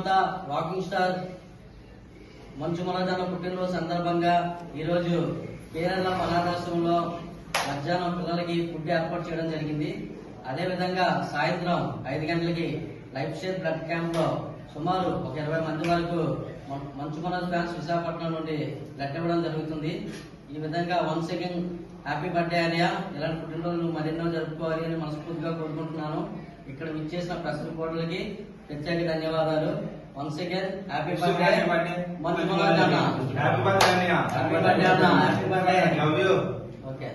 నిర్మాత walking star Manchu Manoj అన్న పుట్టినరోజు సందర్భంగా ఈరోజు కేరళ అనాథాశ్రమంలో మధ్యాహ్నం పిల్లలకి ఫుడ్ ఏర్పాటు చేయడం జరిగింది. అదేవిధంగా సాయంత్రం 5 గంటలకి లైఫ్ షేర్ బ్లడ్ క్యాంప్ లో సుమారు ఒక 20 మంది వరకు మంచు మనోజ్ ఫ్యాన్స్ విశాఖపట్నం నుండి బ్లడ్ ఇవ్వడం జరుగుతుంది. ఈ విధంగా వన్స్ అగైన్ హ్యాపీ బర్త్డే అనియా, ఇలాంటి పుట్టినరోజులు మరెన్నో జరుపుకోవాలి అని మనస్ఫూర్తిగా కోరుకుంటున్నాను. ఇక్కడ విచ్చేసిన ప్రెస్ రిపోర్టర్లకి ప్రత్యేక ధన్యవాదాలు. Once again happy birthday Manchu Manoj అన్న. హ్యాపీ బర్త్డే అన్న. Happy birthday. Love you. Okay.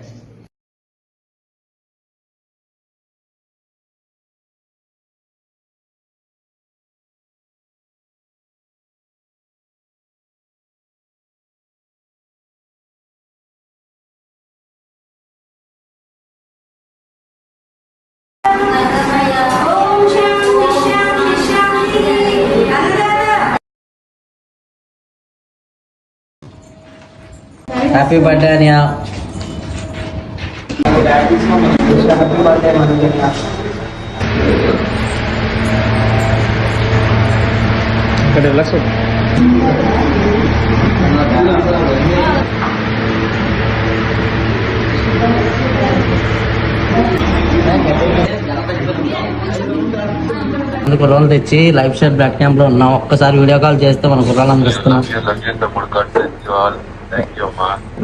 Happy birthday Aniya. Happy birthday Manoj అన్న. ఇక్కడ రిలాక్స్ కుర్రాలు తెచ్చి లైఫ్ షేర్ బ్లడ్ క్యాంప్ లో ఉన్నాం. ఒక్కసారి వీడియో కాల్ చేస్తే మన కుర్రాలు అనిపిస్తున్నాం.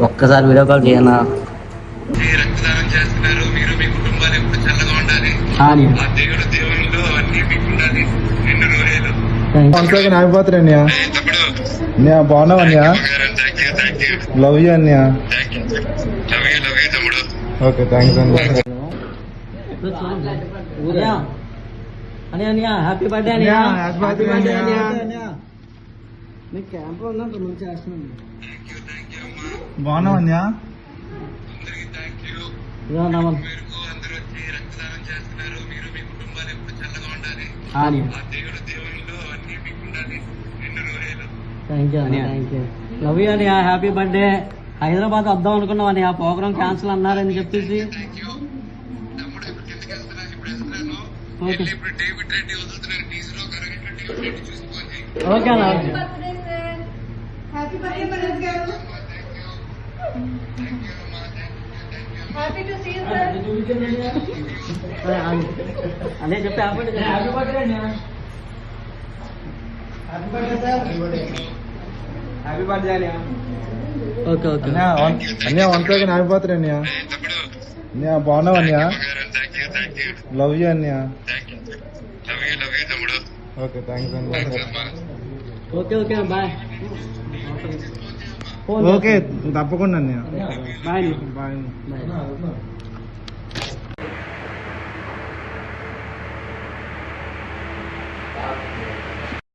ఒక్కసారి వీడియో కాల్ చేయనా? రక్తదానం చేస్తున్నారు. మీరు మీ కుటుంబాలు ఎప్పుడు చల్లగా ఉండాలి. దేవుడు దేవుళ్ళు అన్ని మీకు ఉండాలి. నిన్ను నూరేలు. Happy birthday Anya. బాగున్నావు Anya. Love you Anya. Love you తమ్ముడు. Okay, thanks Anya. Aniya happy birthday Aniya. Happy birthday Anya. మీకు క్యాంప్ లో ఉన్నప్పుడు మంచి చేస్తున్నాను. బాగున్నావు అన్యా. అందరికీ థ్యాంక్ యూ. అందరూ వచ్చి రక్తదానం చేస్తున్నారు. మీరు మీ కుటుంబాలు ఎప్పుడు చల్లగా ఉండాలి. దేవుడు దేవుళ్ళు అన్ని మీకు ఉండాలి. నిన్ను నూరేలు. Thank you. Love you Aniya. Happy birthday. Hyderabad వద్దాం అనుకున్నాం అని ఆ ప్రోగ్రామ్ క్యాన్సిల్ అన్నారని చెప్పేసి. తమ్ముడు ఇప్పుడు కిందకి వెళ్తున్నాను. ఇప్పుడు వెళ్తున్నాను. ఇప్పుడు డేవిడ్ రెడ్డి వదులుతున్నారు. టీసీలో కరెక్ట్ డేవిడ్ రెడ్డి చూసుకోండి. ఓకే అన్న. Happy birthday Manoj garu. Happy to see you sir. అదే చెప్పి happy birthday Aniya. Happy birthday sir. Happy birthday Anya. Okay okay Anya once again happy birthday Anya. Anya బాగున్నావు Anya. Love you Anya. Love you తమ్ముడు. Okay, thanks Anya. Okay okay bye. Okay, తప్పకుండా Anya. Bye bye. Bye.